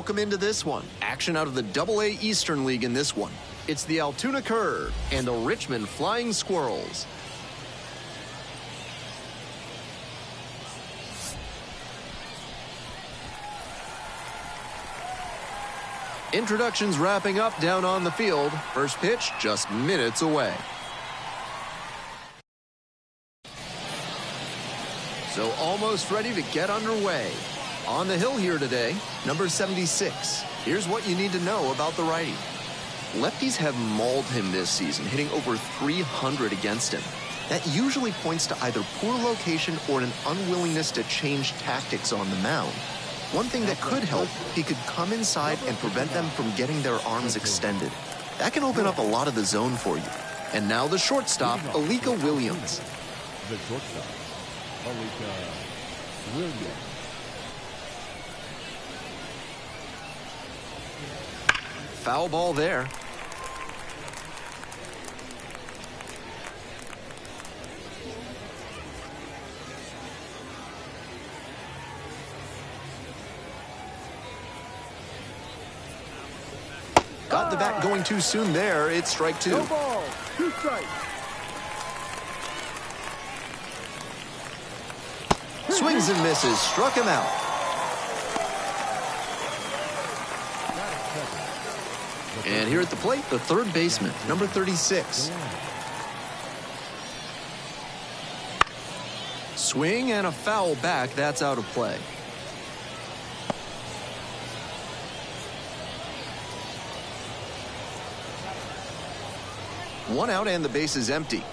welcome into this one. Action out of the AA Eastern League in this one. It's the Altoona Curve and the Richmond Flying Squirrels. Introductions wrapping up down on the field. First pitch just minutes away. So almost ready to get underway. On the hill here today, number 76. Here's what you need to know about the righty. Lefties have mauled him this season, hitting over 300 against him. That usually points to either poor location or an unwillingness to change tactics on the mound. One thing that could help, he could come inside and prevent them from getting their arms extended. That can open up a lot of the zone for you. And now the shortstop, Alika Williams. The shortstop, Alika Williams. Foul ball there. Got the bat going too soon there. It's strike two. No ball, 2 strikes. Swings and misses. Struck him out. And here at the plate, the third baseman, number 36. Swing and a foul back. That's out of play. One out and the base is empty.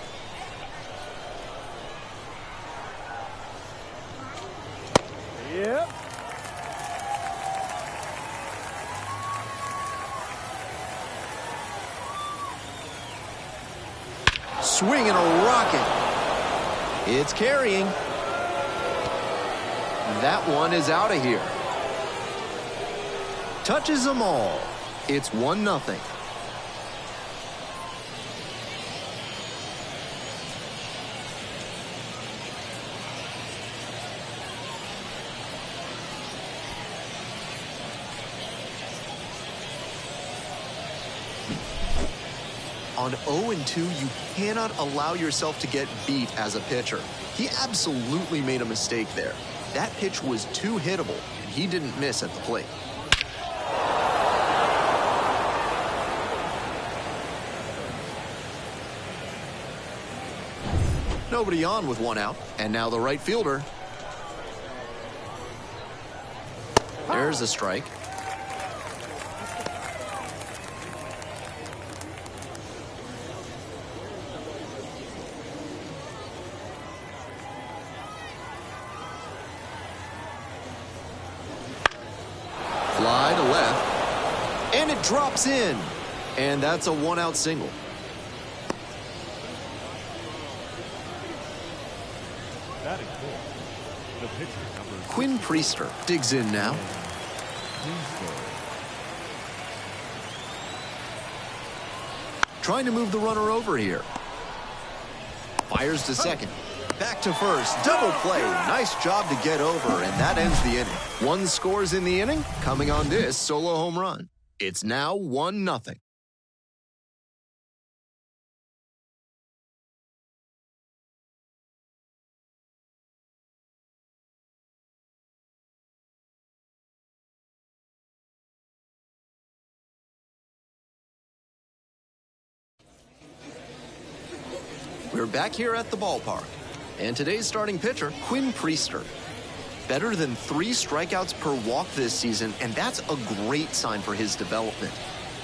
Yep. Swing and a rocket. It's carrying. That one is out of here. Touches them all. It's 1-0. On 0-2, you cannot allow yourself to get beat as a pitcher. He absolutely made a mistake there. That pitch was too hittable, and he didn't miss at the plate. Nobody on with 1 out, and now the right fielder. There's a strike. Fly to left, and it drops in, and that's a 1-out single. That is good. The pitcher, number Quinn Priester digs in now. Trying to move the runner over here. Fires to second. Back to first. Double play. Nice job to get over, and that ends the inning. 1 scores in the inning, coming on this solo home run. It's now 1-0. We're back here at the ballpark. And today's starting pitcher, Quinn Priester. Better than 3 strikeouts per walk this season, and that's a great sign for his development.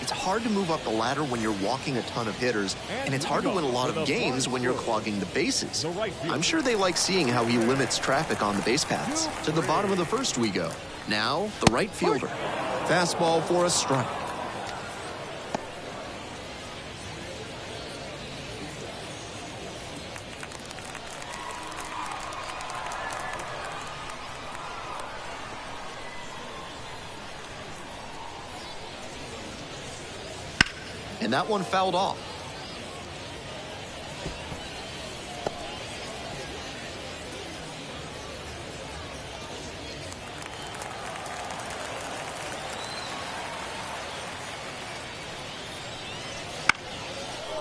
It's hard to move up the ladder when you're walking a ton of hitters, and it's hard to win a lot of games when you're clogging the bases. I'm sure they like seeing how he limits traffic on the base paths. To the bottom of the first we go. Now, the right fielder. Fastball for a strike. And that one fouled off.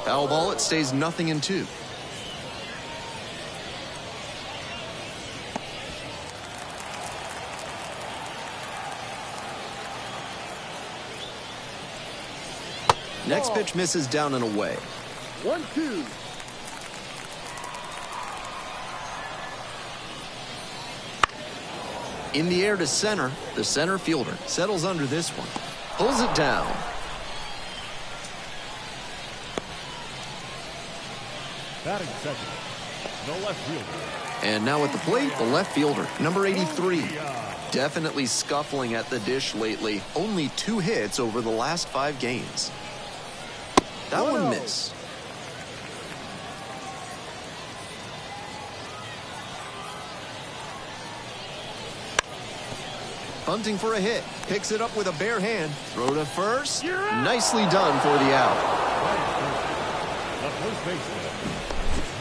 Foul ball, it stays 0-2. Next pitch misses down and away. 1-2. In the air to center, the center fielder settles under this one. Pulls it down. Batting second, the left fielder. And now at the plate, the left fielder, number 83. Definitely scuffling at the dish lately. Only 2 hits over the last 5 games. That one missed. Bunting for a hit. Picks it up with a bare hand. Throw to first. Nicely done for the out. The first baseman,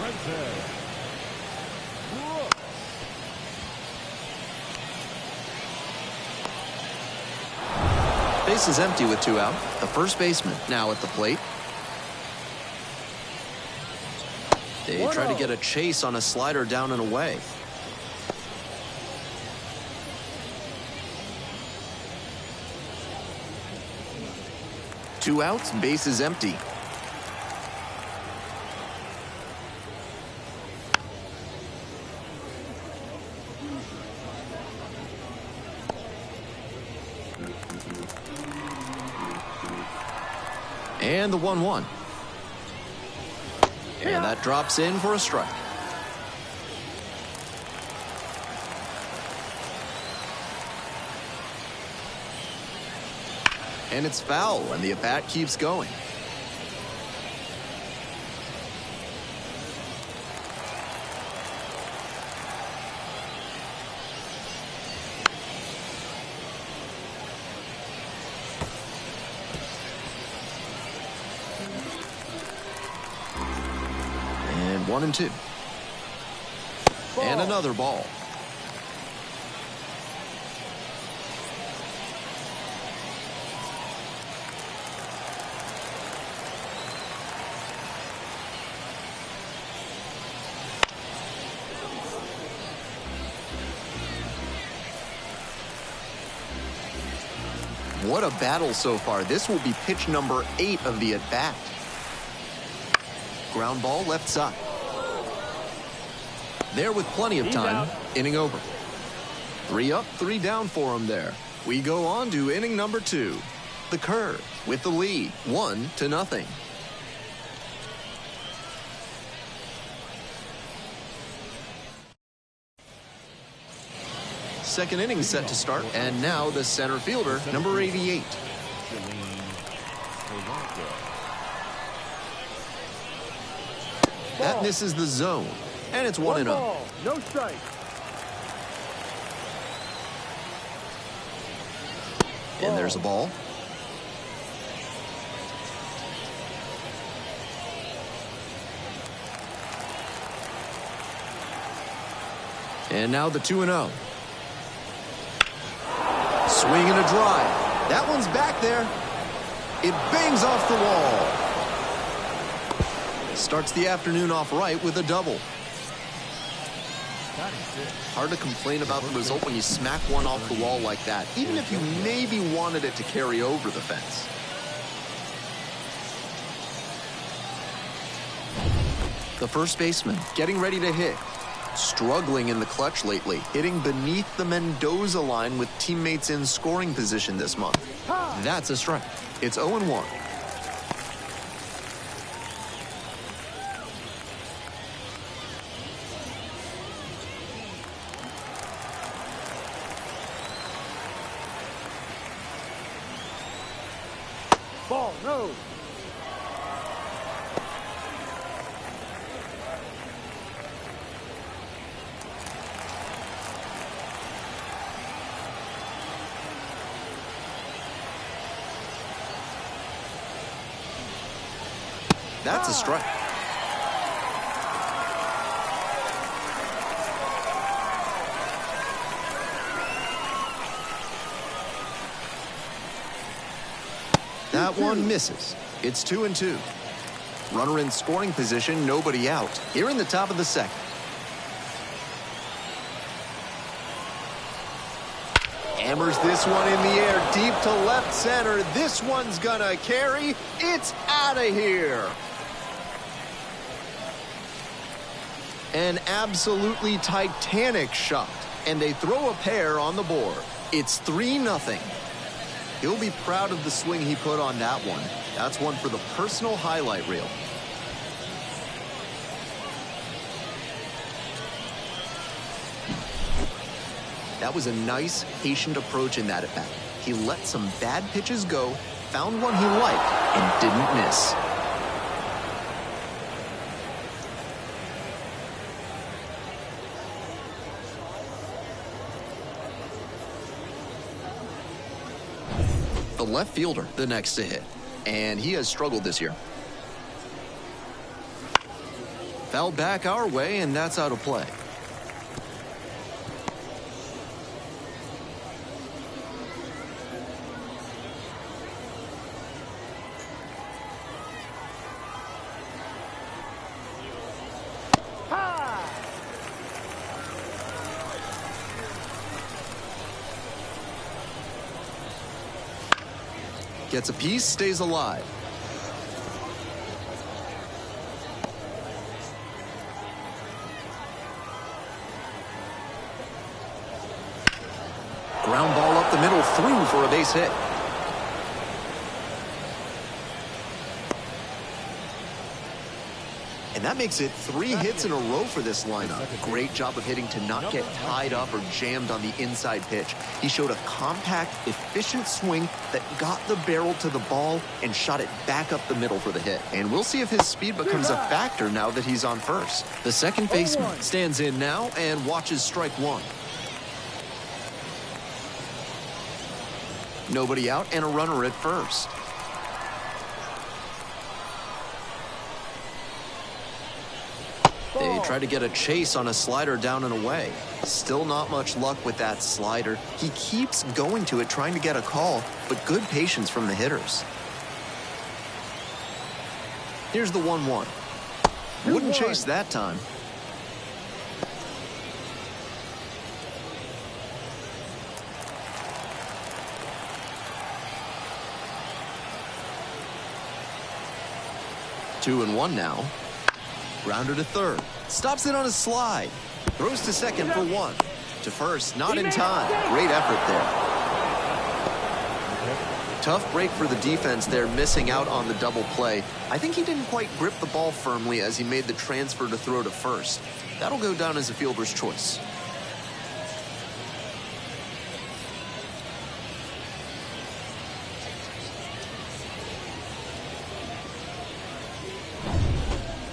Richmond. Base is empty with 2 out. The first baseman now at the plate. They try to get a chase on a slider down and away. Two outs, base is empty. And the 1-1. And that drops in for a strike. And it's foul, and the at-bat keeps going. And 1-2. And another ball. What a battle so far. This will be pitch number 8 of the at-bat. Ground ball left side. There with plenty of time. Inning over. 3 up, 3 down for him there. We go on to inning number 2. The Curve with the lead, 1-0. Second inning set to start, and now the center fielder, number 88. That misses the zone, and it's 1-0. No strike. And there's a ball. And now the 2-0. Swing and a drive. That one's back there. It bangs off the wall. Starts the afternoon off right with a double. Hard to complain about the result when you smack one off the wall like that, even if you maybe wanted it to carry over the fence. The first baseman getting ready to hit. Struggling in the clutch lately, hitting beneath the Mendoza line with teammates in scoring position this month. That's a strike. It's 0-1. Ball, no. That's a strike. That one misses. It's 2-2. Runner in scoring position, nobody out. Here in the top of the second. Hammers this one in the air, deep to left center. This one's gonna carry. It's out of here. An absolutely titanic shot, and they throw a pair on the board. It's 3-0. He'll be proud of the swing he put on that one. That's one for the personal highlight reel. That was a nice, patient approach in that at-bat. He let some bad pitches go, found one he liked, and didn't miss. The left fielder, the next to hit, and he has struggled this year. Fouled back our way, and that's out of play. Gets a piece, stays alive. Ground ball up the middle, through for a base hit. And that makes it 3 hits in a row for this lineup. Great job of hitting to not get tied up or jammed on the inside pitch. He showed a compact, efficient swing that got the barrel to the ball and shot it back up the middle for the hit. And we'll see if his speed becomes a factor now that he's on first. The second baseman stands in now and watches strike one. Nobody out and a runner at first. They try to get a chase on a slider down and away. Still not much luck with that slider. He keeps going to it, trying to get a call, but good patience from the hitters. Here's the 1-1. Wouldn't chase that time. Two and one now. Grounder to third. Stops it on a slide. Throws to second for one. To first, not in time. Great effort there. Tough break for the defense there, missing out on the double play. I think he didn't quite grip the ball firmly as he made the transfer to throw to first. That'll go down as a fielder's choice.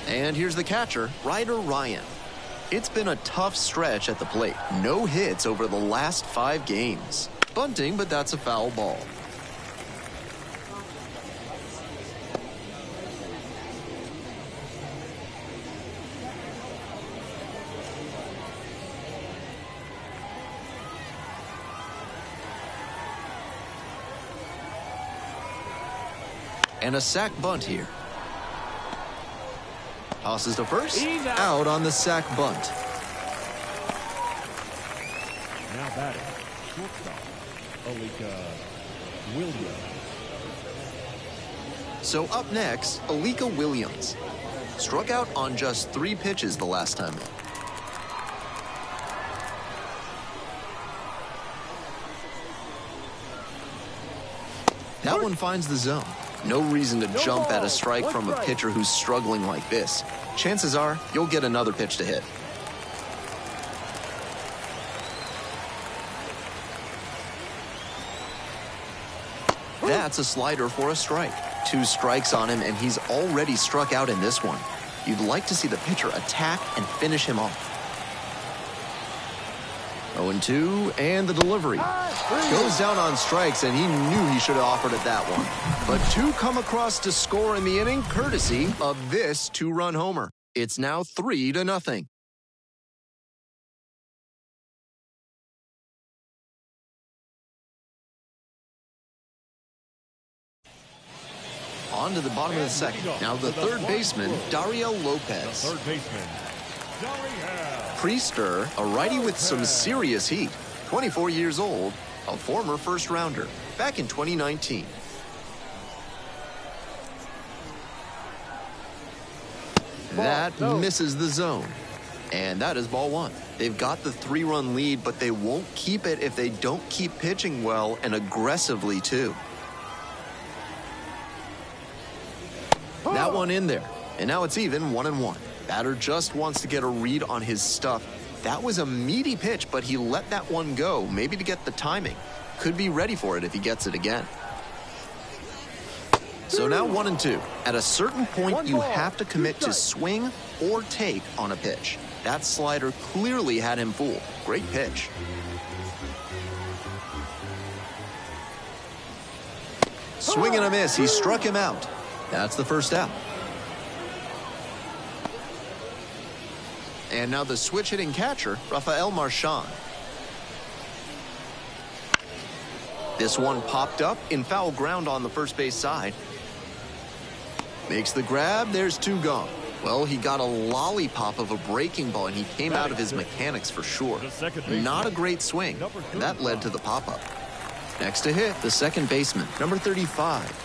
And here's the catcher, Ryder Ryan. It's been a tough stretch at the plate. No hits over the last 5 games. Bunting, but that's a foul ball. And a sac bunt here. Tosses to first, out on the sac bunt. Now batting, shortstop, Alika Williams. So up next, Alika Williams. Struck out on just 3 pitches the last time in. That one finds the zone. No reason to jump at a strike from a pitcher who's struggling like this. Chances are you'll get another pitch to hit. That's a slider for a strike. 2 strikes on him, and he's already struck out in this one. You'd like to see the pitcher attack and finish him off. 0-2, and the delivery. Goes down on strikes, and he knew he should have offered it that one. But 2 come across to score in the inning, courtesy of this 2-run homer. It's now 3-0. On to the bottom of the second. Now the third baseman, Dario Lopez. The third baseman, Dario. Priester, a righty with some serious heat. 24 years old, a former first-rounder. Back in 2019. That misses the zone. And that is ball one. They've got the 3-run lead, but they won't keep it if they don't keep pitching well and aggressively, too. That one in there. And now it's even 1-1. Batter just wants to get a read on his stuff. That was a meaty pitch, but he let that one go, maybe to get the timing. Could be ready for it if he gets it again. So now 1-2. At a certain point, you have to commit to swing or take on a pitch. That slider clearly had him fooled. Great pitch. Swing and a miss. He struck him out. That's the first out. And now the switch-hitting catcher, Rafael Marchand. This one popped up in foul ground on the first base side. Makes the grab. There's two gone. Well, he got a lollipop of a breaking ball, and he came out of his mechanics for sure. Not a great swing. And that led to the pop-up. Next to hit, the second baseman, number 35.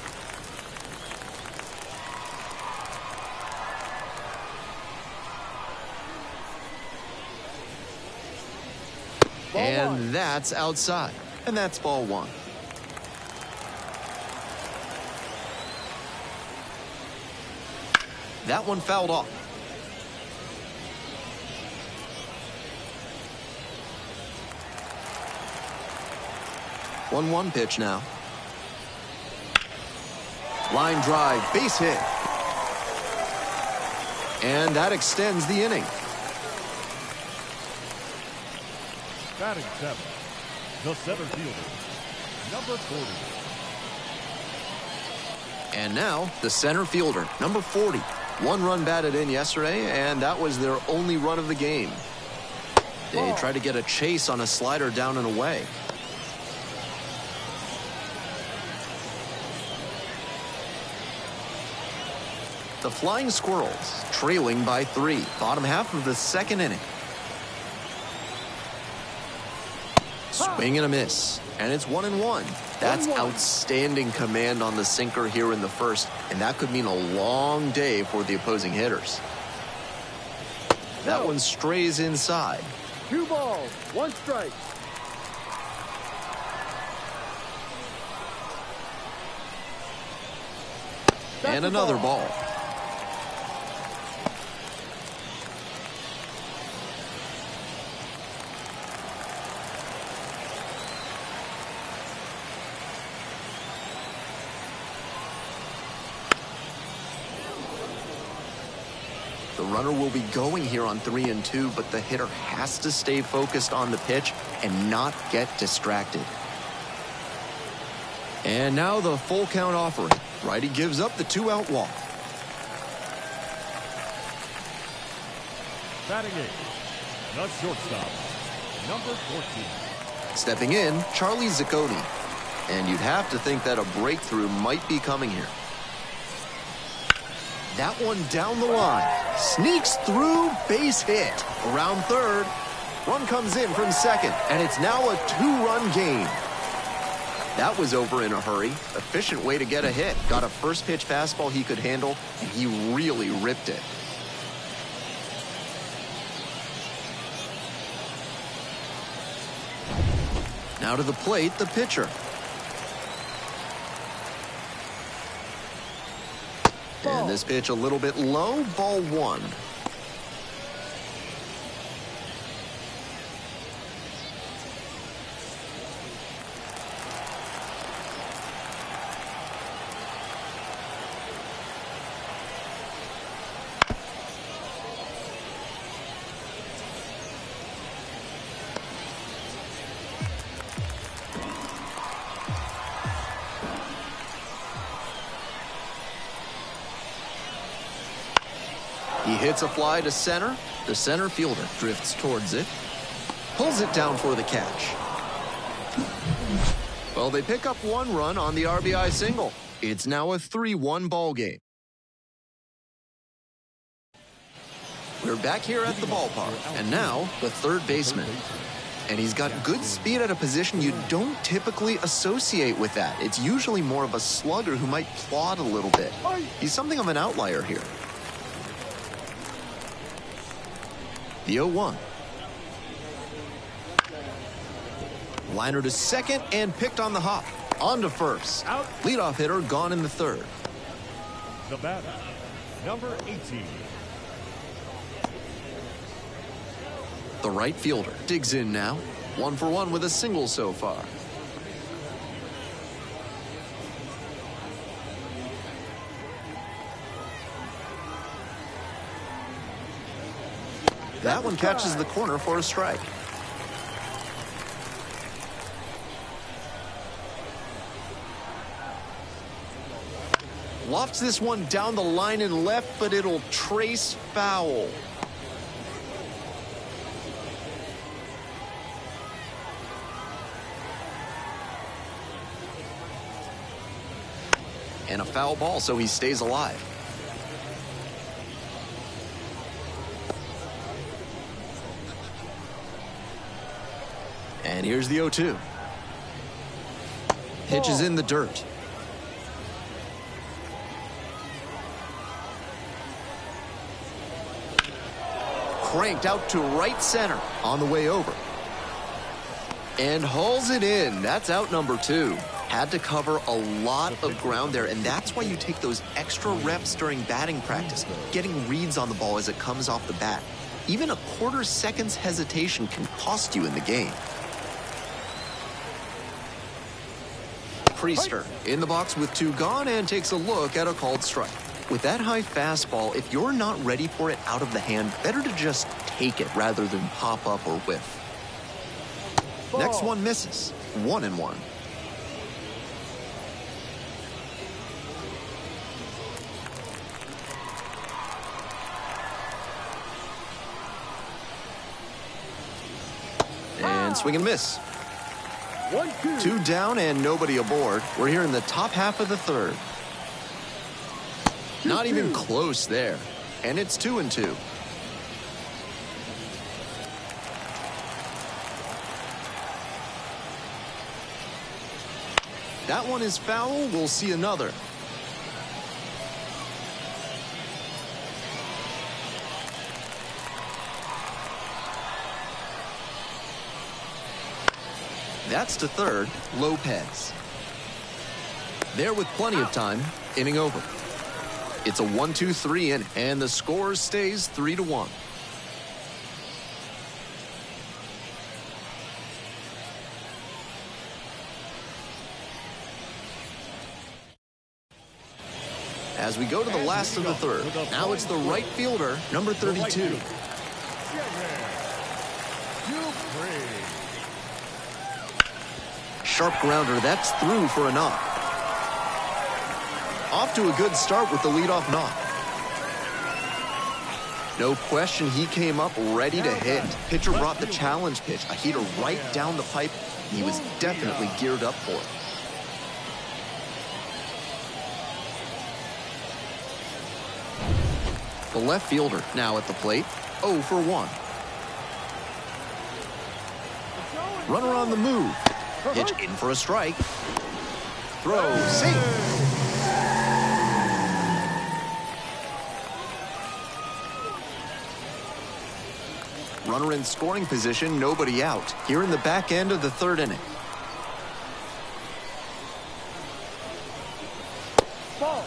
And that's outside. And that's ball one. That one fouled off. One pitch now. Line drive, base hit. And that extends the inning. Batting seventh, the center fielder, number 40. And now the center fielder, number 40. 1 run batted in yesterday, and that was their only run of the game. They try to get a chase on a slider down and away. The Flying Squirrels trailing by 3. Bottom half of the second inning. Swing and a miss, and it's 1-1. That's outstanding command on the sinker here in the first, and that could mean a long day for the opposing hitters. That one strays inside. 2 balls, 1 strike. And another ball. The runner will be going here on 3-2, but the hitter has to stay focused on the pitch and not get distracted. And now the full count offering. Righty gives up the 2-out walk. Batting eighth, the shortstop, number 14. Stepping in, Charlie Zacconi. And you'd have to think that a breakthrough might be coming here. That one down the line. Sneaks through, base hit. Around third. Run comes in from second, and it's now a 2-run game. That was over in a hurry. Efficient way to get a hit. Got a first pitch fastball he could handle, and he really ripped it. Now to the plate, the pitcher. And this pitch a little bit low, ball 1. He hits a fly to center. The center fielder drifts towards it. Pulls it down for the catch. Well, they pick up 1 run on the RBI single. It's now a 3-1 ball game. We're back here at the ballpark, and now the third baseman. And he's got good speed at a position you don't typically associate with that. It's usually more of a slugger who might plod a little bit. He's something of an outlier here. The 0-1. Liner to second and picked on the hop. On to first. Out. Leadoff hitter gone in the third. The batter, number 18. The right fielder digs in now. 1 for 1 with a single so far. That one catches the corner for a strike. Lofts this one down the line and left, but it'll trace foul. And a foul ball, so he stays alive. And here's the 0-2. Pitch is in the dirt. Cranked out to right center on the way over. And hauls it in. That's out number 2. Had to cover a lot of ground there, and that's why you take those extra reps during batting practice, getting reads on the ball as it comes off the bat. Even a quarter second's hesitation can cost you in the game. Priester in the box with 2 gone and takes a look at a called strike. With that high fastball, if you're not ready for it out of the hand, better to just take it rather than pop up or whiff. Ball. Next one misses. 1-1. And swing and miss. 1-2. 2 down and nobody aboard. We're here in the top half of the third. Not even close there. And it's 2-2. That one is foul. We'll see another. That's to third, Lopez. There with plenty of time, inning over. It's a 1-2-3 inning, and the score stays 3-1. As we go to the last of the third, now it's the right fielder, number 32. Sharp grounder, that's through for a knock. Off to a good start with the leadoff knock. No question, he came up ready to hit. Pitcher brought the challenge pitch, a heater right down the pipe. He was definitely geared up for it. The left fielder now at the plate, 0 for 1. Runner on the move. Pitch in for a strike. Throw, safe. Runner in scoring position, nobody out. Here in the back end of the third inning. Ball.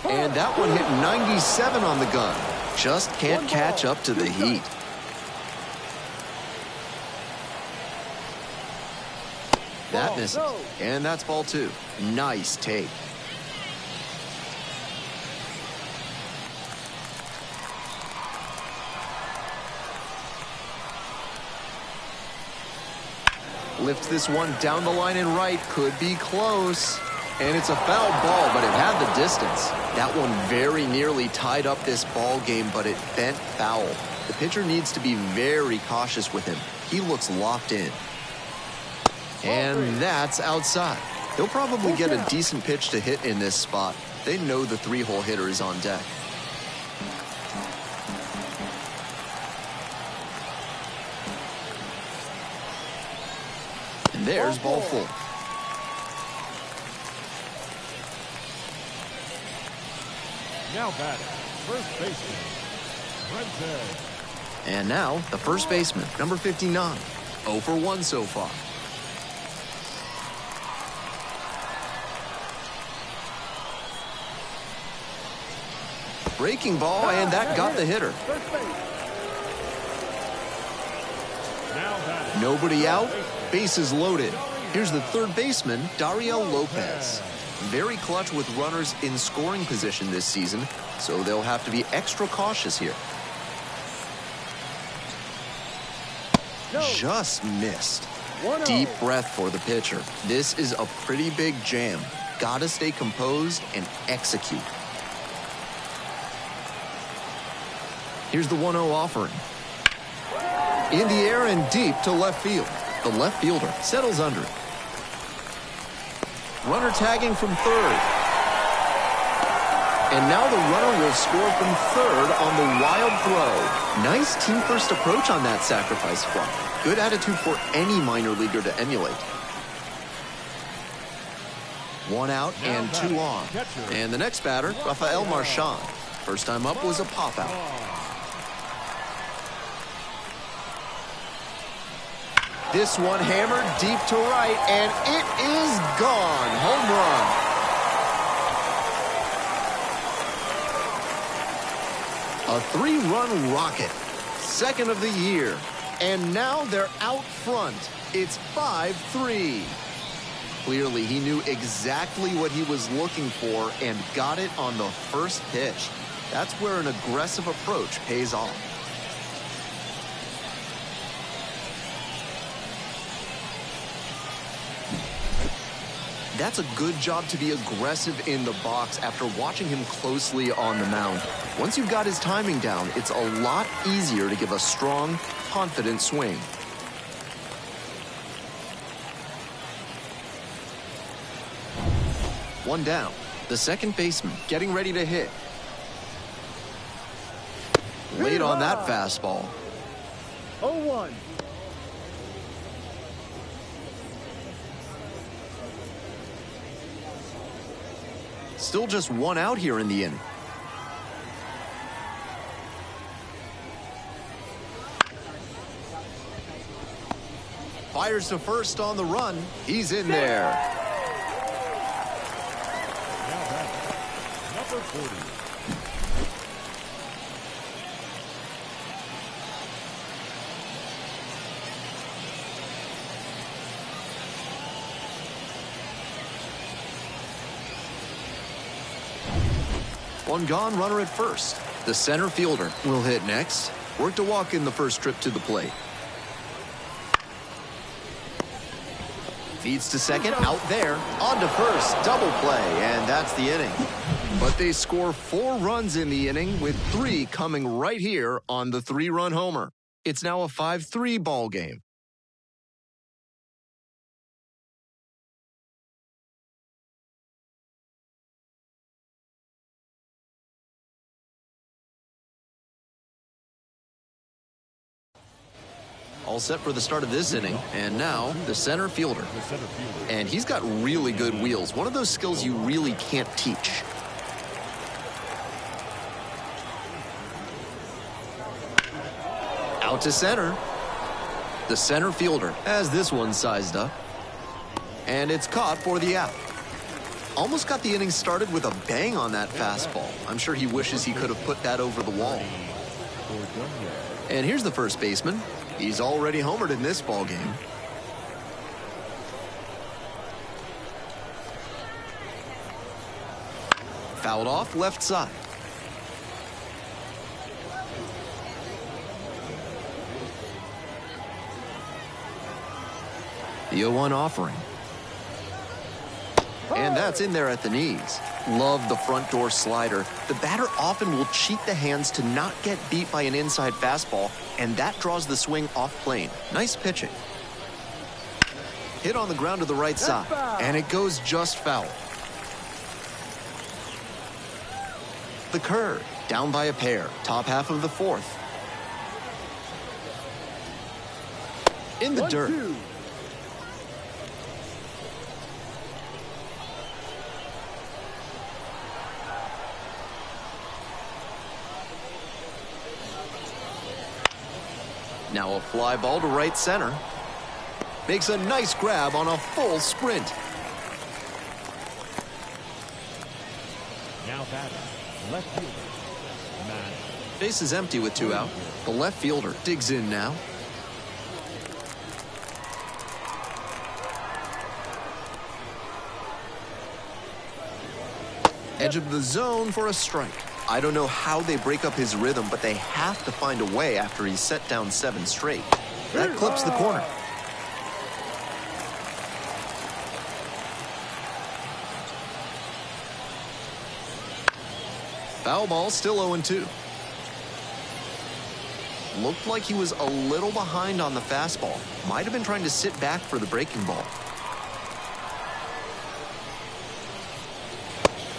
And that one hit 97 on the gun. Just can't catch up to the heat. That misses. And that's ball 2. Nice take. Lifts this one down the line and right. Could be close. And it's a foul ball, but it had the distance. That one very nearly tied up this ball game, but it bent foul. The pitcher needs to be very cautious with him. He looks locked in. And that's outside. He'll probably get a decent pitch to hit in this spot. They know the three-hole hitter is on deck. And there's ball full. Now batting, first baseman, Richmond. And now the first baseman, number 59. 0 for 1 so far. Breaking ball, and that got the hitter. Nobody out, bases loaded. Here's the third baseman, Dariel Lopez. Very clutch with runners in scoring position this season, so they'll have to be extra cautious here. Just missed. Deep breath for the pitcher. This is a pretty big jam. Gotta stay composed and execute. Here's the 1-0 offering. In the air and deep to left field. The left fielder settles under it. Runner tagging from third. And now the runner will score from third on the wild throw. Nice team-first approach on that sacrifice fly. Good attitude for any minor leaguer to emulate. 1 out and 2 on. And the next batter, Rafael Marchand. First time up was a pop-out. This one hammered deep to right, and it is gone. Home run. A 3-run rocket. Second of the year. And now they're out front. It's 5-3. Clearly, he knew exactly what he was looking for and got it on the first pitch. That's where an aggressive approach pays off. That's a good job to be aggressive in the box after watching him closely on the mound. Once you've got his timing down, it's a lot easier to give a strong, confident swing. One down. The second baseman getting ready to hit. Late on that fastball. 0-1. Still just 1 out here in the inning. Fires to first on the run. He's in there. Now batting, number 40. One gone, runner at first. The center fielder will hit next. Worked a walk in the first trip to the plate. Feeds to second, out there. On to first, double play, and that's the inning. But they score 4 runs in the inning, with 3 coming right here on the 3-run homer. It's now a 5-3 ball game. All set for the start of this inning. And now the center fielder. And he's got really good wheels. One of those skills you really can't teach. Out to center. The center fielder has this one sized up. And it's caught for the out. Almost got the inning started with a bang on that fastball. I'm sure he wishes he could have put that over the wall. And here's the first baseman. He's already homered in this ball game. Fouled off left side. The 0-1 offering. And that's in there at the knees. Love the front door slider. The batter often will cheat the hands to not get beat by an inside fastball, and that draws the swing off plane. Nice pitching. Hit on the ground to the right side, and it goes just foul. The curve, down by a pair, top half of the fourth. In the dirt. 1-2. Now a fly ball to right center. Makes a nice grab on a full sprint. Now batting, left fielder, Matt. Base is empty with 2 out. The left fielder digs in now. Edge of the zone for a strike. I don't know how they break up his rhythm, but they have to find a way after he's set down 7 straight. That clips the corner. Foul ball, still 0-2. Looked like he was a little behind on the fastball. Might have been trying to sit back for the breaking ball.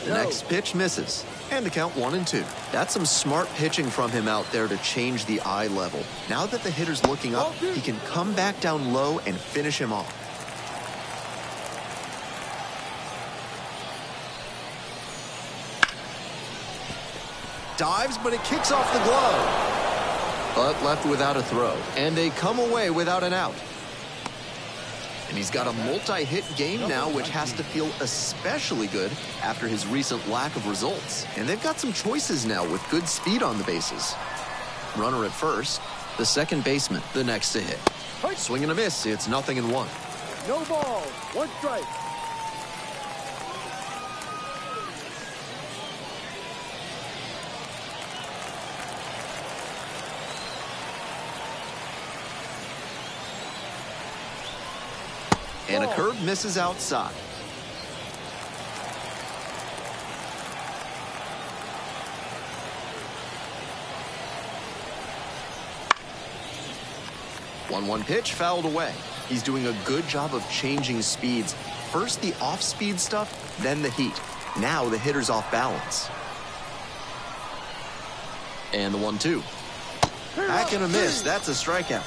The next pitch misses. And the count 1-2. That's some smart pitching from him out there to change the eye level. Now that the hitter's looking up, he can come back down low and finish him off. Dives, but it kicks off the glove. But left without a throw. And they come away without an out. And he's got a multi-hit game now, which has to feel especially good after his recent lack of results. And they've got some choices now with good speed on the bases. Runner at first. The second baseman, the next to hit. Swing and a miss. It's 0-1. No ball. 1 strike. And a curve misses outside. One pitch fouled away. He's doing a good job of changing speeds. First the off-speed stuff, then the heat. Now the hitter's off balance. And the 1-2. Back and a miss. That's a strikeout.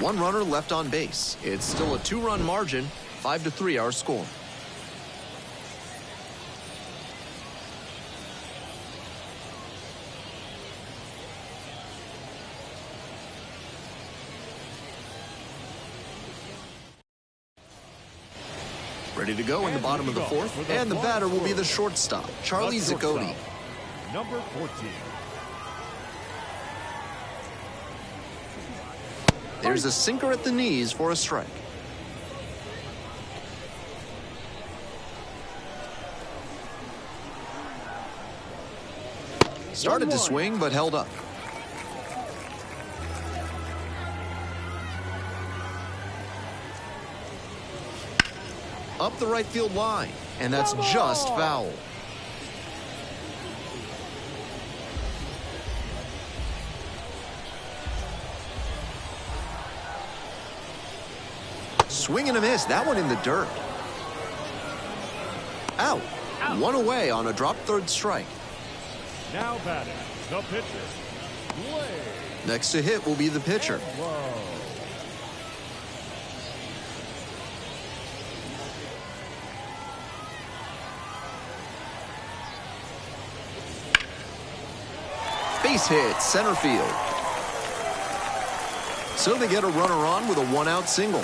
1 runner left on base. It's still a 2-run margin. 5-3 our score. Ready to go in the bottom of the fourth, and the batter will be the shortstop, Charlie Zacconi. Number 14. There's a sinker at the knees for a strike. Started to swing, but held up. Up the right field line, and that's just foul. Swing and a miss. That one in the dirt. Out. 1 away on a drop third strike. Now batting, the pitcher. Way. Next to hit will be the pitcher. Base hit, center field. So they get a runner on with a 1-out single.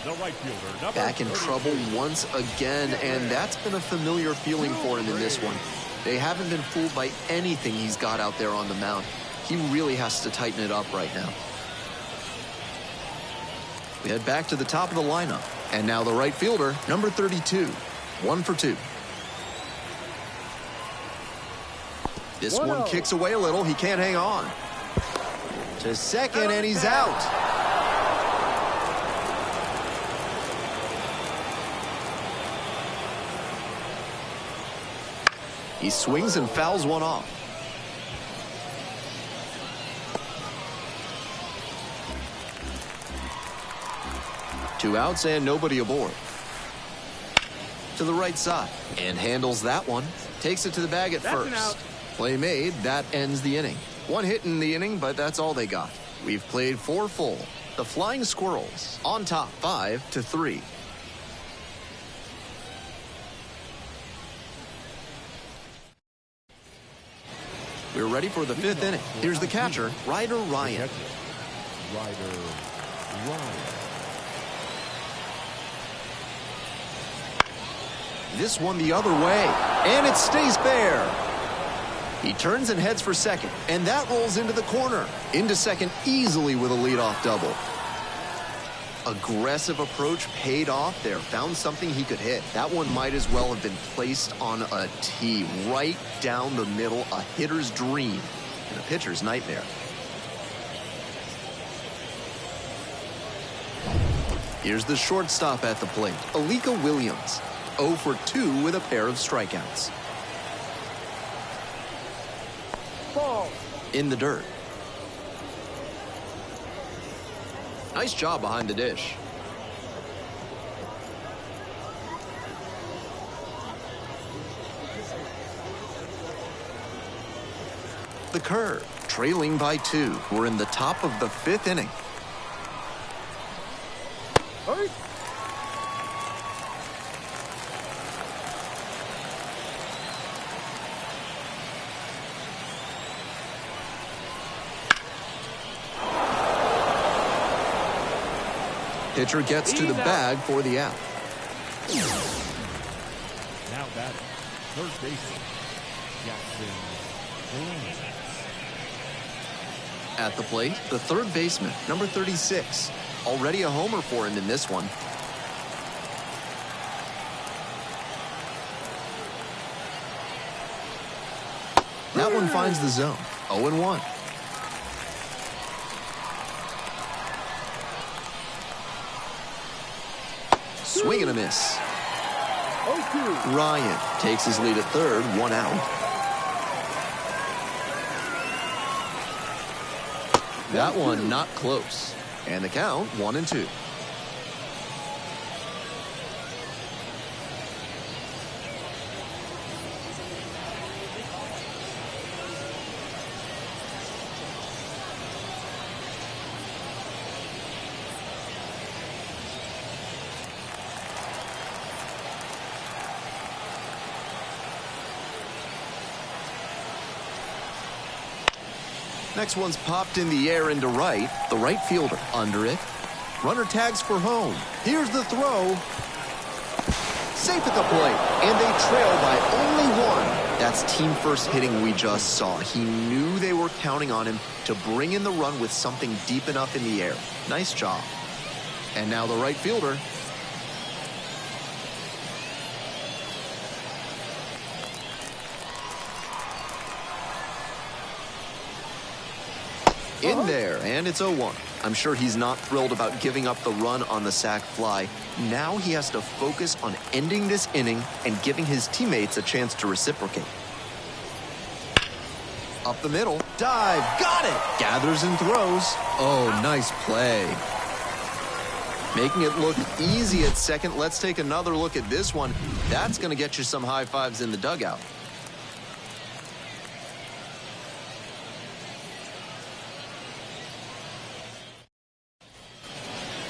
The right fielder, Back in trouble once again, and that's been a familiar feeling for him in this one. They haven't been fooled by anything he's got out there on the mound. He really has to tighten it up right now. We head back to the top of the lineup. And now the right fielder, number 32. 1 for 2. This one kicks away a little. He can't hang on. To second, and he's out. He swings and fouls one off. Two outs and nobody aboard. To the right side and handles that one. Takes it to the bag at first. Play made. That ends the inning. One hit in the inning, but that's all they got. We've played 4 full. The Flying Squirrels on top 5-3. We're ready for the 5th inning. Here's the catcher, Ryder Ryan. This one the other way, and it stays fair. He turns and heads for second, and that rolls into the corner. Into second easily with a leadoff double. Aggressive approach paid off there. Found something he could hit. That one might as well have been placed on a tee. Right down the middle, a hitter's dream and a pitcher's nightmare. Here's the shortstop at the plate, Alika Williams. 0 for 2 with a pair of strikeouts. Ball. In the dirt. Nice job behind the dish. The curve, trailing by 2. We're in the top of the 5th inning. Hurry. Pitcher gets to the bag for the out. Now batting, third baseman, Jackson. At the plate, the third baseman, number 36. Already a homer for him in this one. That one finds the zone. 0-1. Swing and a miss. 0-2. Ryan takes his lead at third, 1 out. That one not close. And the count 1-2. Next one's popped in the air into right. The right fielder under it. Runner tags for home. Here's the throw. Safe at the plate. And they trail by only 1. That's team first hitting we just saw. He knew they were counting on him to bring in the run with something deep enough in the air. Nice job. And now the right fielder. In there, and it's 0-1. I'm sure he's not thrilled about giving up the run on the sac fly. Now he has to focus on ending this inning and giving his teammates a chance to reciprocate. Up the middle, dive, got it! Gathers and throws. Oh, nice play. Making it look easy at second. Let's take another look at this one. That's going to get you some high fives in the dugout.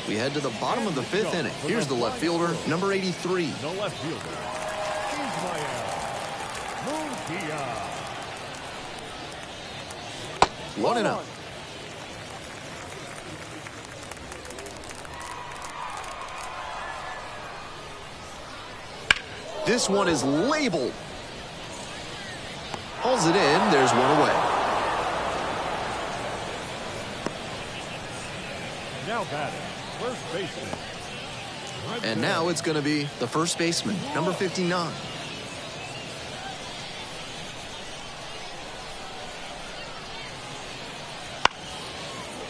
We head to the bottom of the 5th inning. Here's the left fielder, number 83. The left fielder, Ismael. 1-0. This one is labeled. Pulls it in. There's one away. Now batting, first baseman. And now it's going to be the first baseman, number 59.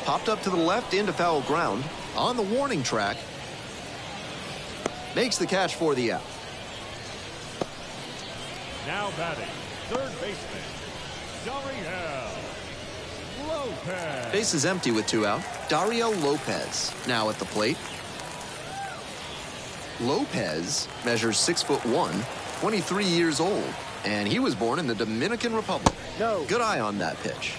Popped up to the left into foul ground. On the warning track. Makes the catch for the out. Now batting, Third baseman, Dariel Lopez. Base is empty with 2 out. Dariel Lopez now at the plate. Lopez measures 6'1", 23 years old, and he was born in the Dominican Republic. No. Good eye on that pitch.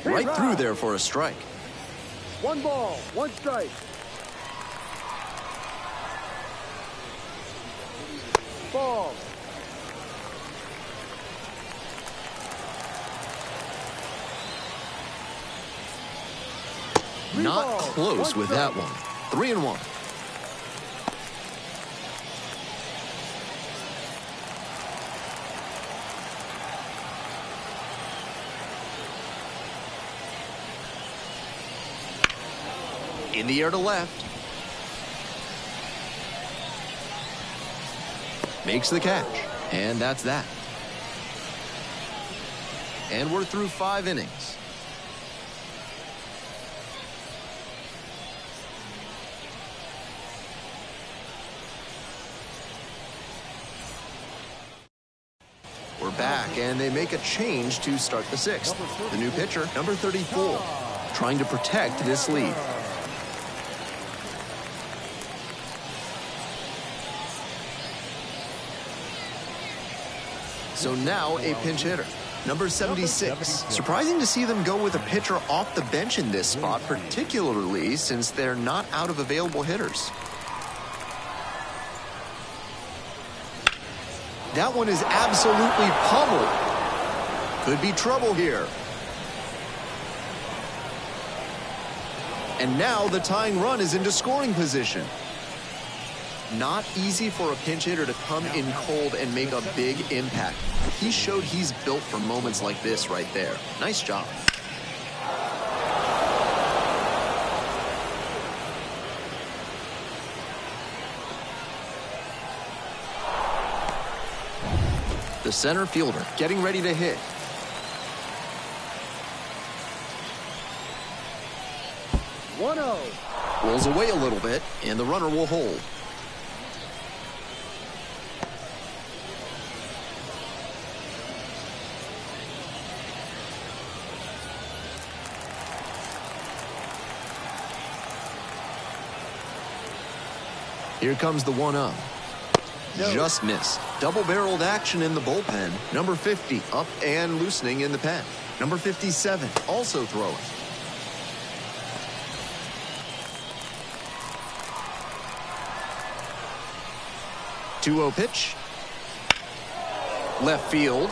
Right through there for a strike. 1 ball, 1 strike. Ball. Not close with that one. 3-1. In the air to left. Makes the catch. And that's that. And we're through 5 innings. We're back, and they make a change to start the 6th. The new pitcher, number 34, trying to protect this lead. So now a pinch hitter, number 76. Surprising to see them go with a pitcher off the bench in this spot, particularly since they're not out of available hitters. That one is absolutely pummeled. Could be trouble here. And now the tying run is into scoring position. Not easy for a pinch hitter to come in cold and make a big impact. He showed he's built for moments like this right there. Nice job. The center fielder getting ready to hit. Rolls away a little bit, and the runner will hold. Here comes the 1-0. No. Just missed. Double-barreled action in the bullpen. Number 50 up and loosening in the pen. Number 57 also throwing. 2-0 pitch. Left field.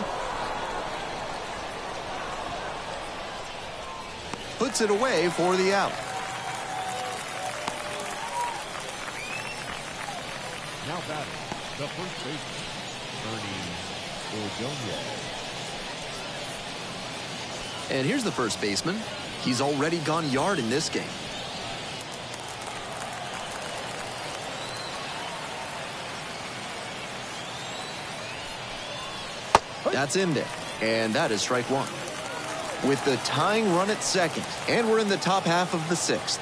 Puts it away for the out. Now batting, the first baseman, Ernie Ordonez. And here's the first baseman. He's already gone yard in this game. That's in there, and that is strike 1. With the tying run at second, and we're in the top half of the 6th.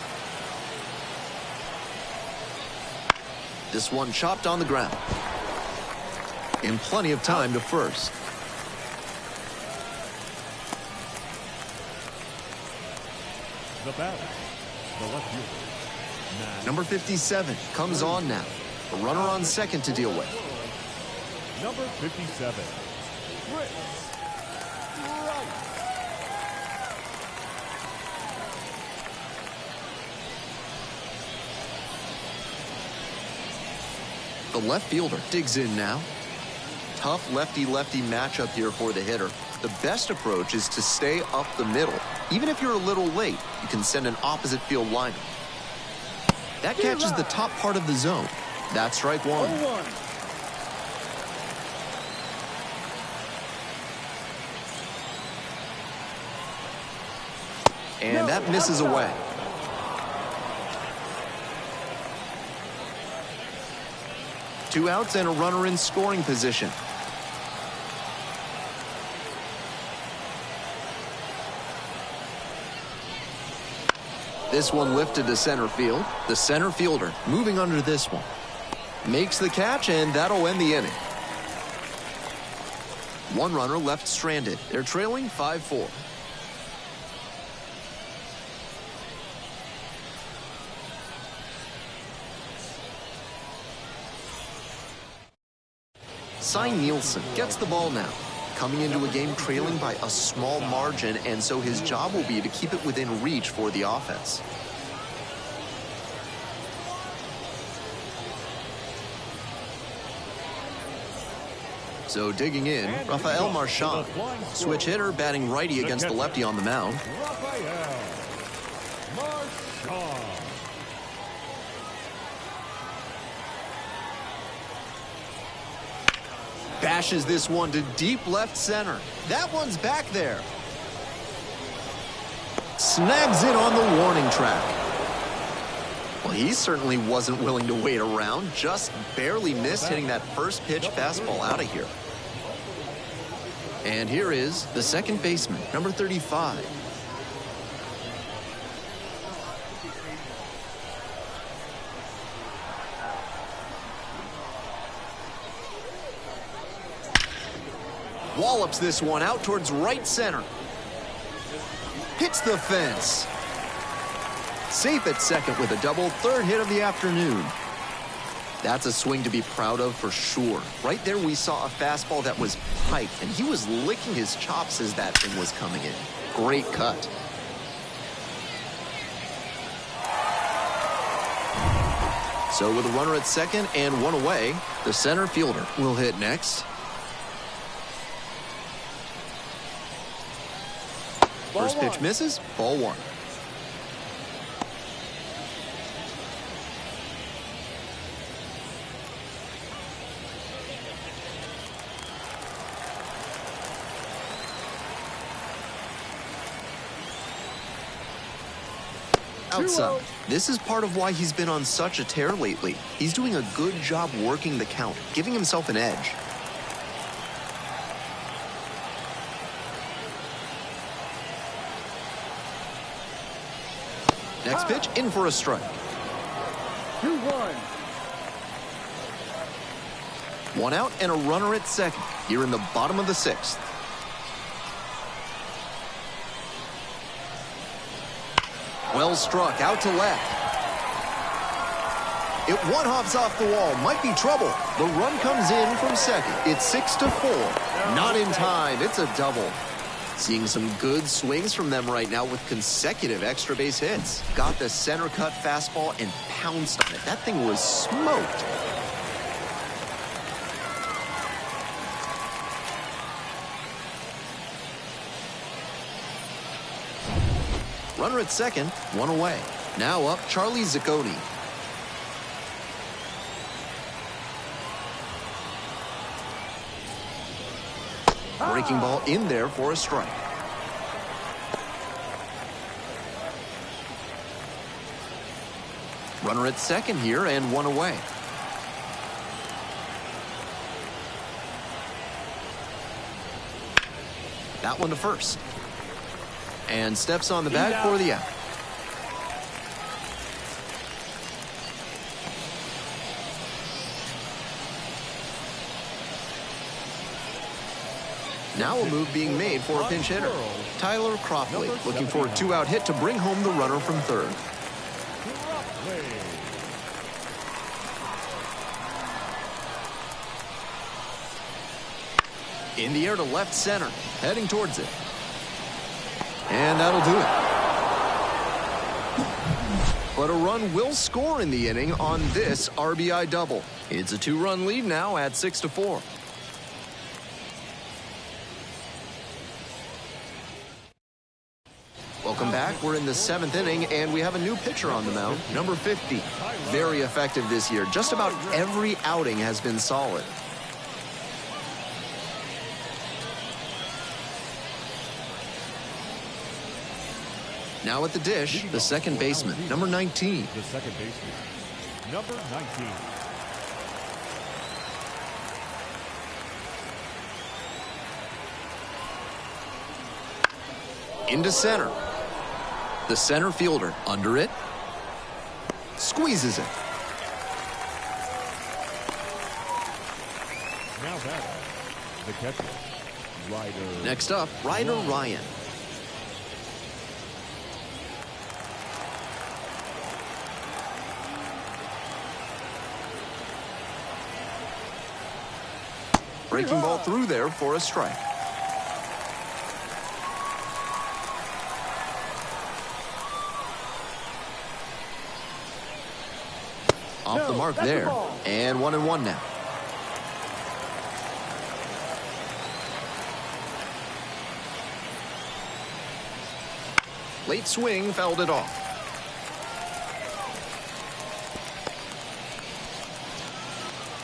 This one chopped on the ground. And plenty of time to first. The batter, the left fielder, Number 57 comes on now. A runner on second to deal with. Number 57, Chris Wright. The left fielder digs in now. Tough lefty-lefty matchup here for the hitter. The best approach is to stay up the middle. Even if you're a little late, you can send an opposite field liner. That catches the top part of the zone. That's strike 1. And that misses away. Two outs and a runner in scoring position. This one lifted to center field. The center fielder moving under this one. Makes the catch, and that'll end the inning. One runner left stranded. They're trailing 5-4. Cy Nielsen gets the ball now. Coming into a game trailing by a small margin, and so his job will be to keep it within reach for the offense. So digging in, Rafael Marchand. Switch hitter batting righty against the lefty on the mound. Rafael Marchand. Bashes this one to deep left center. That one's back there. Snags it on the warning track. Well, he certainly wasn't willing to wait around. Just barely missed hitting that first pitch fastball out of here. And here is the second baseman, number 35. Wallops this one out towards right center. Hits the fence. Safe at second with a double, third hit of the afternoon. That's a swing to be proud of for sure. Right there we saw a fastball that was piked, and he was licking his chops as that thing was coming in. Great cut. So with a runner at second and one away, the center fielder will hit next. First pitch misses, ball one. Outside. This is part of why he's been on such a tear lately. He's doing a good job working the count, giving himself an edge. Next pitch, in for a strike. 2-1. One out and a runner at second here in the bottom of the sixth. Well struck, out to left. It one-hops off the wall, might be trouble. The run comes in from second. It's 6-4. Not in time, it's a double. Seeing some good swings from them right now with consecutive extra base hits. Got the center cut fastball and pounced on it. That thing was smoked. Runner at second, one away. Now up, Charlie Zacconi. Breaking ball in there for a strike. Runner at second here and one away. That one to first. And steps on the bag for the out. Now a move being made for a pinch hitter. Tyler Cropley looking for a two-out hit to bring home the runner from third. In the air to left center, heading towards it. And that'll do it. But a run will score in the inning on this RBI double. It's a two-run lead now at 6-4. Welcome back. We're in the seventh inning, and we have a new pitcher on the mound, number 50. Very effective this year. Just about every outing has been solid. Now at the dish, the second baseman, number 19. The second baseman, number 19. Into center. The center fielder under it. Squeezes it. Now batting, the catcher, Ryder. Next up, Ryder Ryan. Breaking ball through there for a strike. Off the mark there. And 1-1 now. Late swing fouled it off.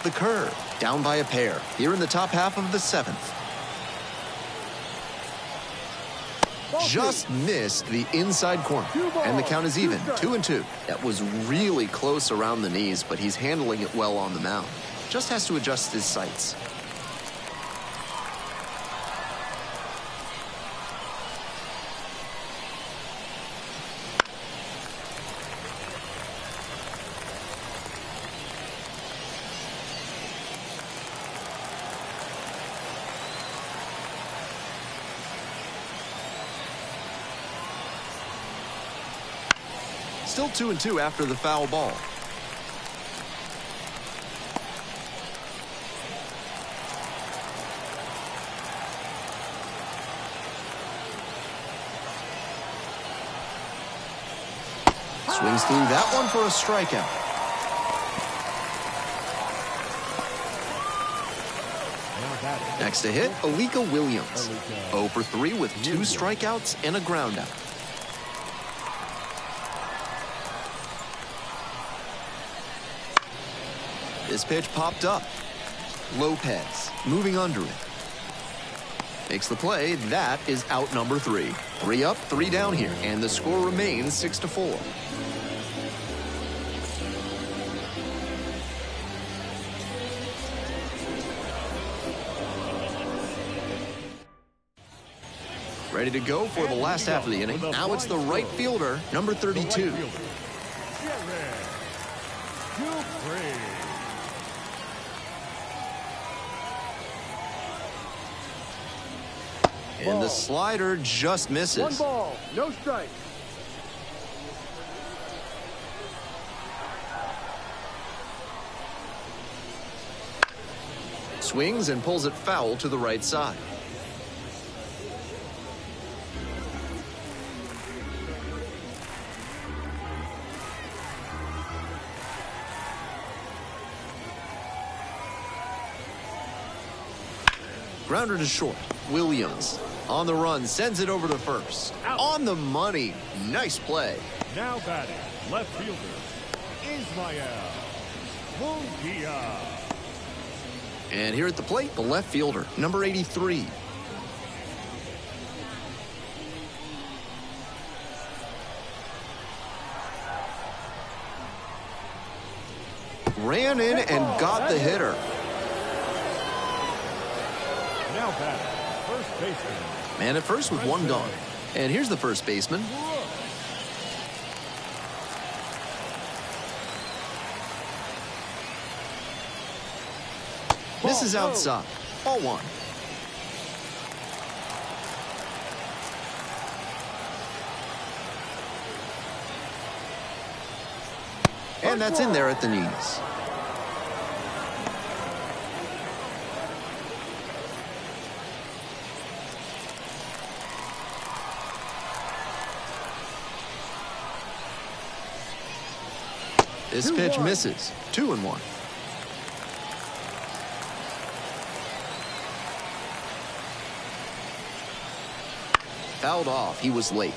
The curve. Down by a pair. Here in the top half of the 7th. Just missed the inside corner. And the count is even. 2-2. That was really close around the knees, but he's handling it well on the mound. Just has to adjust his sights. Still 2-2 after the foul ball. Swings through that one for a strikeout. Next to hit, Alika Williams. 0 for 3 with 2 strikeouts and a groundout. This pitch popped up. Lopez moving under it. Makes the play. That is out number 3. 3 up, 3 down here, and the score remains 6-4. Ready to go for the last half of the inning. Now it's the right fielder, number 32. And the slider just misses. 1 ball, no strike. Swings and pulls it foul to the right side. Grounder to short. Williams on the run, sends it over to first. Out. On the money. Nice play. Now batting, left fielder, Ismael Munguia. And here at the plate, the left fielder, number 83. Ran in and got the hitter. Now batting, first baseman. Man at first with 1 gone. And here's the first baseman. Misses outside. Ball 1. And that's in there at the knees. This pitch misses. 2-1. Fouled off. He was late.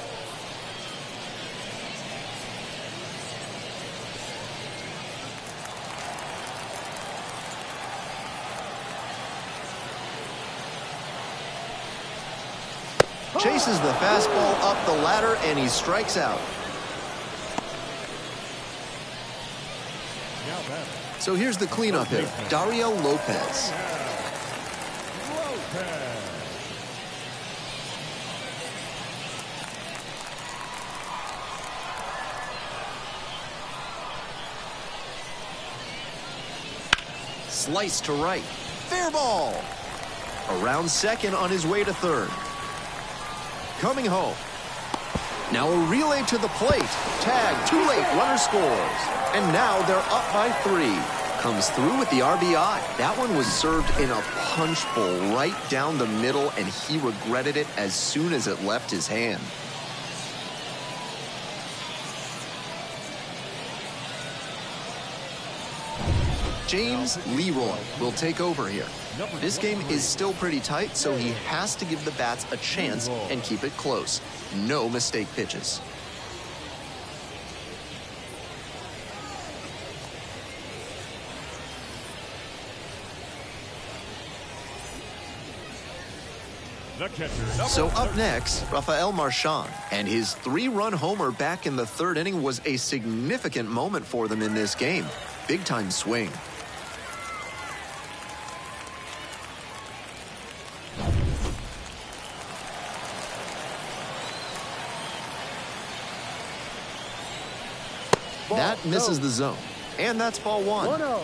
Chases the fastball up the ladder, and he strikes out. So here's the cleanup hitter, Dario Lopez. Slice to right. Fair ball. Around second on his way to third. Coming home. Now a relay to the plate. Tag, too late, runner scores. And now they're up by 3. Comes through with the RBI. That one was served in a punch bowl right down the middle, and he regretted it as soon as it left his hand. James Leroy will take over here. This game is still pretty tight, so he has to give the bats a chance and keep it close. No mistake pitches. So up next, Rafael Marchand, and his 3-run homer back in the third inning was a significant moment for them in this game. Big time swing. That misses the zone, and that's ball 1. 1-0.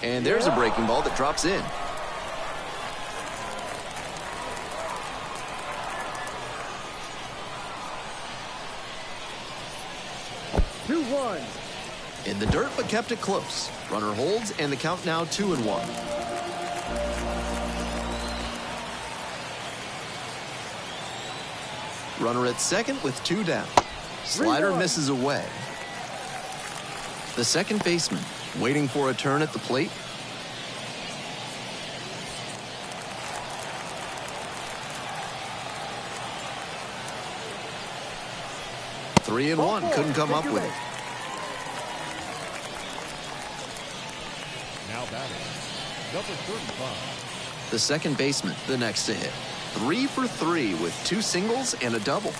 And there's a breaking ball that drops in. Two, 1. In the dirt, but kept it close. Runner holds, and the count now 2-1. Runner at second with 2 down. Slider misses away. The second baseman waiting for a turn at the plate. Three and one, couldn't come up with it. Now batting, number 35. The second baseman, the next to hit. 3 for 3 with 2 singles and a double.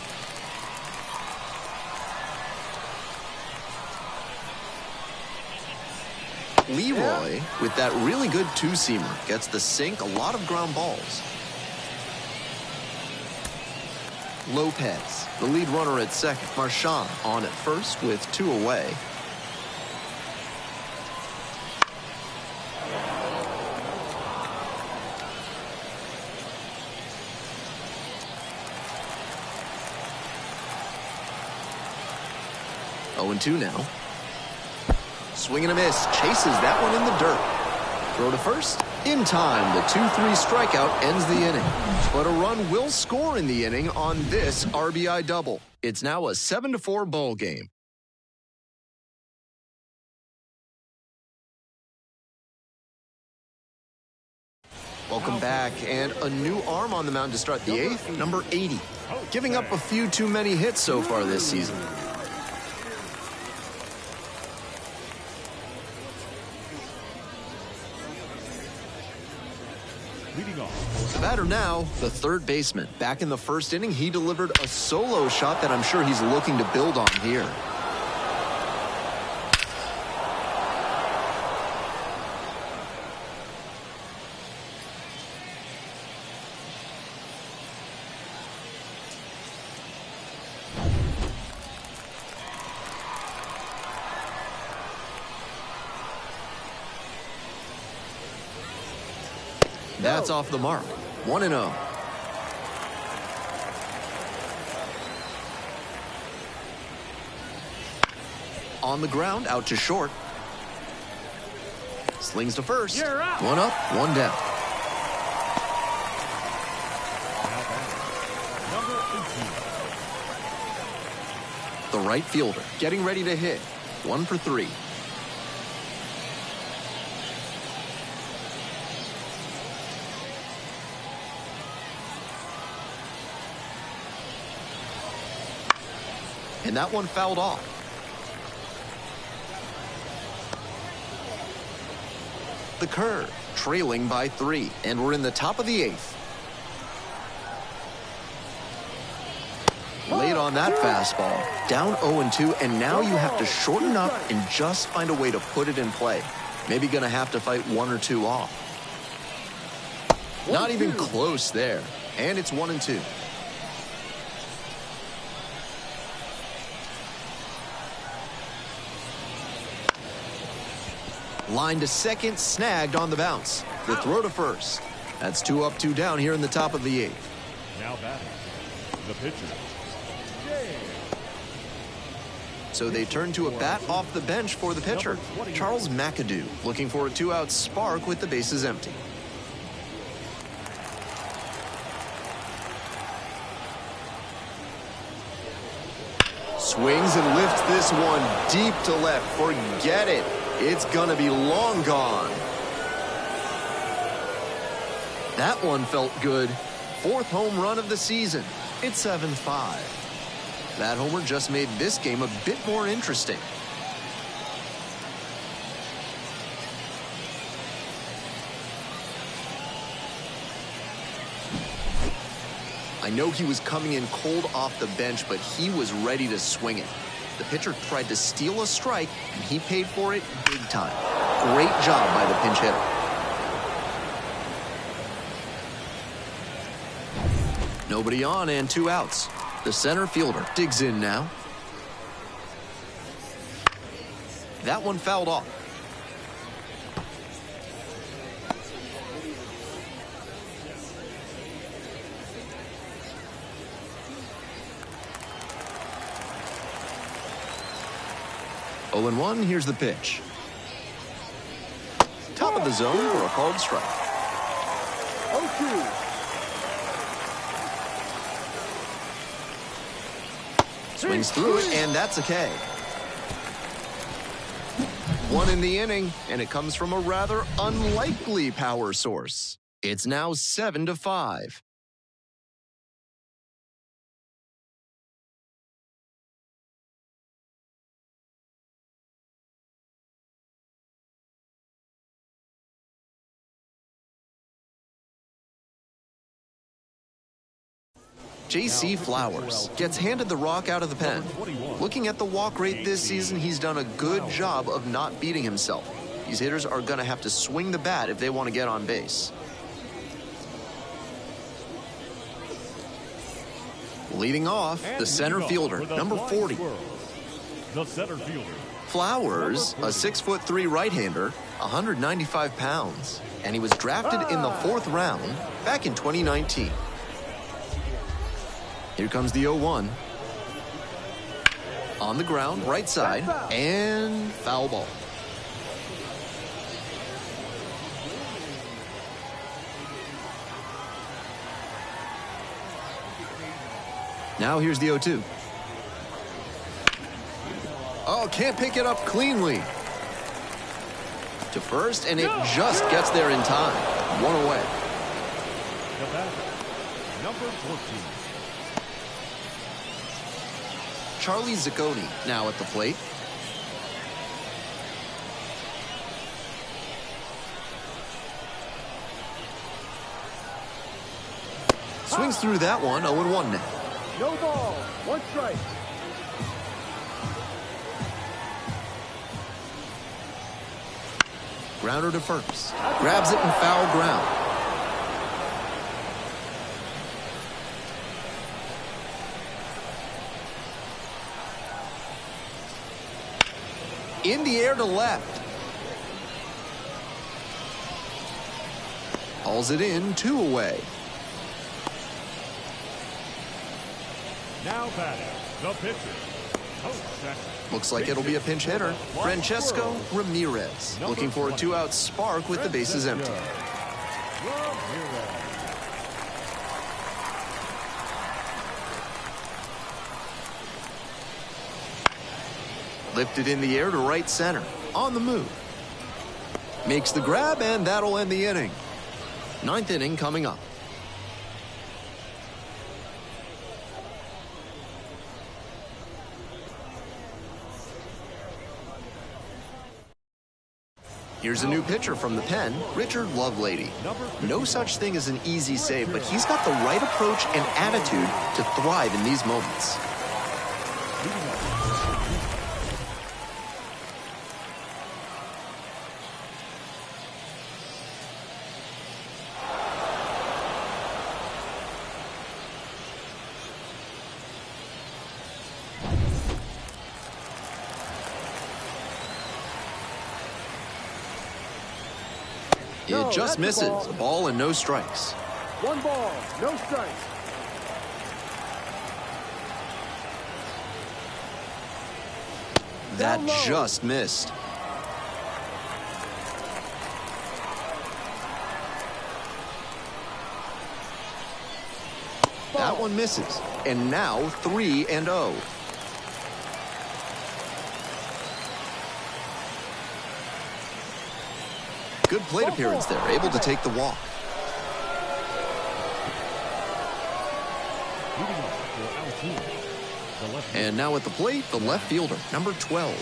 Leroy, with that really good 2-seamer, gets the sink, a lot of ground balls. Lopez, the lead runner at second. Marchand on at first with 2 away. Oh, and 2 now. Swing and a miss. Chases that one in the dirt. Throw to first. In time, the 2-3 strikeout ends the inning. But a run will score in the inning on this RBI double. It's now a 7-4 ball game. Welcome back, and a new arm on the mound to start the 8th, number 80. Giving up a few too many hits so far this season. The batter now, the third baseman. Back in the first inning, he delivered a solo shot that I'm sure he's looking to build on here. That's off the mark. 1-0. On the ground, out to short. Slings to first. 1 up, 1 down. The right fielder getting ready to hit. 1 for 3. And that one fouled off. The curve, trailing by 3, and we're in the top of the 8th. Late on that fastball, down 0-2, and now you have to shorten up and just find a way to put it in play. Maybe gonna have to fight 1 or 2 off. Not even close there. And it's 1-2. Line to second, snagged on the bounce. The throw to first. That's 2 up, 2 down here in the top of the 8th. Now batting, the pitcher. So they turn to a bat off the bench for the pitcher, Charles McAdoo, looking for a 2-out spark with the bases empty. Swings and lifts this one deep to left. Forget it. It's gonna be long gone. That one felt good. 4th home run of the season. It's 7-5. That homer just made this game a bit more interesting. I know he was coming in cold off the bench, but he was ready to swing it. The pitcher tried to steal a strike, and he paid for it big time. Great job by the pinch hitter. Nobody on and 2 outs. The center fielder digs in now. That one fouled off. Oh, and 1, here's the pitch. Top of the zone for a called strike. 0-2. Swings through it, and that's a K. 1 in the inning, and it comes from a rather unlikely power source. It's now 7-5. J.C. Flowers gets handed the rock out of the pen. Looking at the walk rate this season, he's done a good job of not beating himself. These hitters are going to have to swing the bat if they want to get on base. Leading off, the center fielder, number 40. The center fielder. Flowers, a 6'3" right-hander, 195 pounds. And he was drafted in the 4th round back in 2019. Here comes the 0-1. On the ground, right side, and foul ball. Now here's the 0-2. Oh, can't pick it up cleanly. To first, and it just gets there in time. 1 away. The batter, number 14. Charlie Zacconi now at the plate. Swings through that one, 0-1 now. No ball. 1 strike. Grounder to first. Grabs it in foul ground. In the air to left. Hauls it in, 2 away. Now batting, the pitcher. Looks like it'll be a pinch hitter. Francesco Ramirez, looking for a 2-out spark with the bases empty. Lifted in the air to right center. On the move. Makes the grab, and that'll end the inning. 9th inning coming up. Here's a new pitcher from the pen, Richard Lovelady. No such thing as an easy save, but he's got the right approach and attitude to thrive in these moments. It just misses. A ball and no strikes. 1 ball, no strikes. That just missed. That one misses. And now 3-0. Good plate appearance there, able to take the walk. Leading off for Altoona, the left And now at the plate, the left fielder, number 12.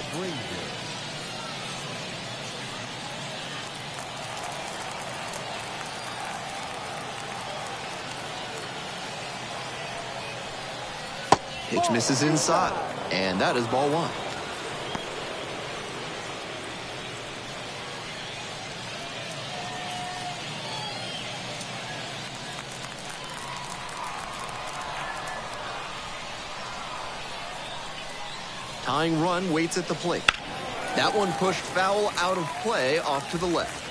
Pitch misses inside, and that is ball 1. Tying run waits at the plate. That one pushed foul out of play off to the left.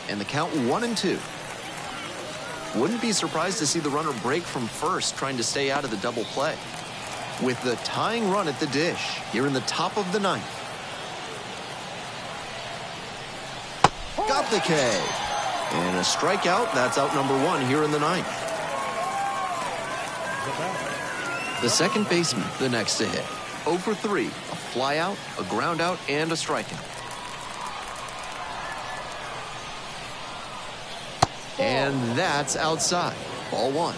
And the count 1-2. Wouldn't be surprised to see the runner break from first, trying to stay out of the double play. With the tying run at the dish, here in the top of the 9th. Got the K. And a strikeout. That's out number 1 here in the 9th. The second baseman, the next to hit. 0 for 3. A fly out, a ground out, and a strikeout. And that's outside. Ball 1.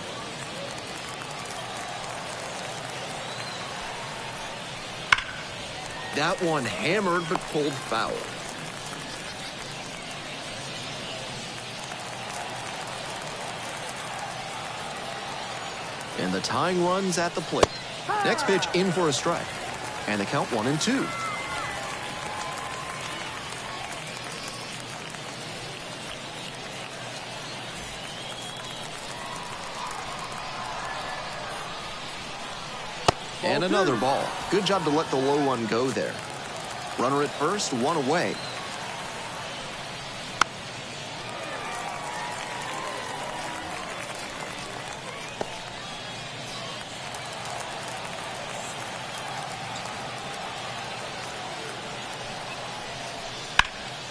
That one hammered but pulled foul. And the tying run's at the plate. Next pitch in for a strike. And the count 1-2. And another ball. Good job to let the low one go there. Runner at first, 1 away.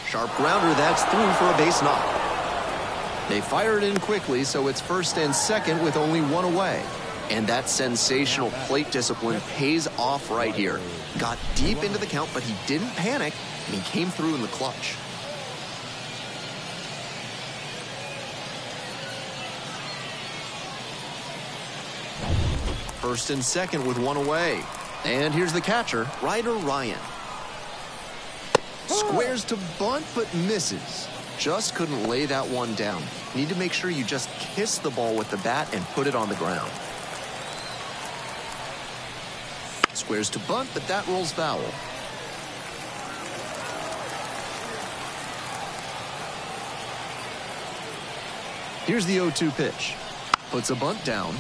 Sharp grounder, that's through for a base knock. They fire it in quickly, so it's first and second with only 1 away. And that sensational plate discipline pays off right here. Got deep into the count, but he didn't panic, and he came through in the clutch. First and second with 1 away. And here's the catcher, Ryder Ryan. Squares to bunt, but misses. Just couldn't lay that one down. Need to make sure you just kiss the ball with the bat and put it on the ground. Squares to bunt, but that rolls foul. Here's the 0-2 pitch. Puts a bunt down.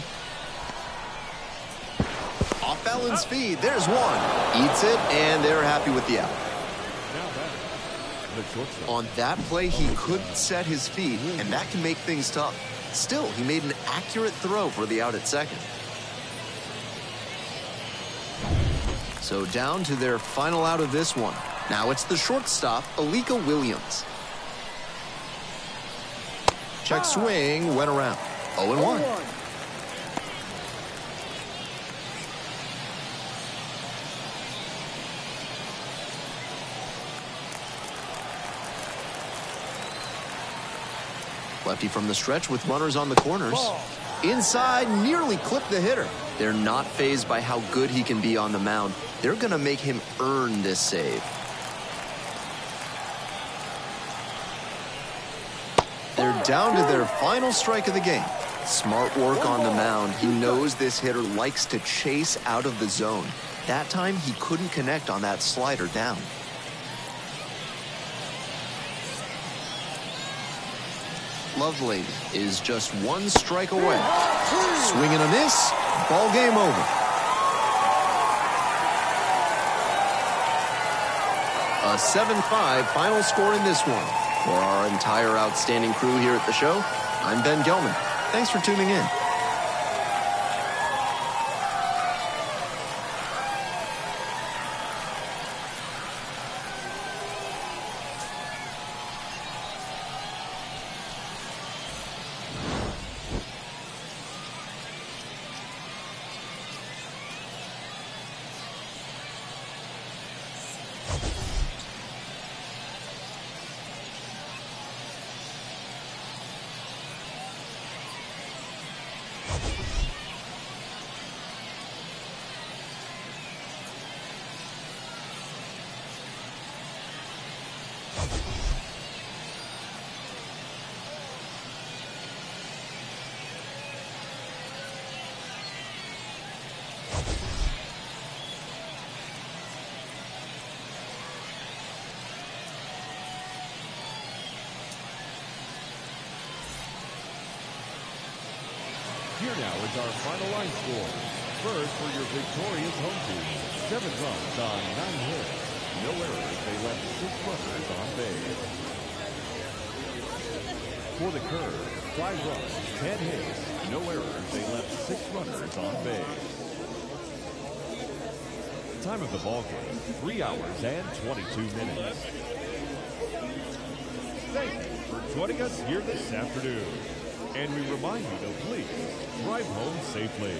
Off balance speed, there's one. Eats it, and they're happy with the out. On that play, he couldn't set his feet, and that can make things tough. Still, he made an accurate throw for the out at second. So down to their final out of this one. Now it's the shortstop, Alika Williams. Check swing, went around. 0-1. Lefty from the stretch with runners on the corners. Inside, nearly clipped the hitter. They're not fazed by how good he can be on the mound. They're going to make him earn this save. They're down to their final strike of the game. Smart work on the mound. He knows this hitter likes to chase out of the zone. That time, he couldn't connect on that slider down. Lovelady is just one strike away. Swing and a miss. Ball game over. A 7-5 final score in this one. For our entire outstanding crew here at the show, I'm Ben Gelman. Thanks for tuning in. Here now is our final line score. First for your victorious home team. 7 runs on 9 hits. No errors. They left 6 runners on base. For the Curve, 5 runs, 10 hits. No errors. They left 6 runners on base. Time of the ball game, 3 hours and 22 minutes. Thank you for joining us here this afternoon. And we remind you to please drive home safely.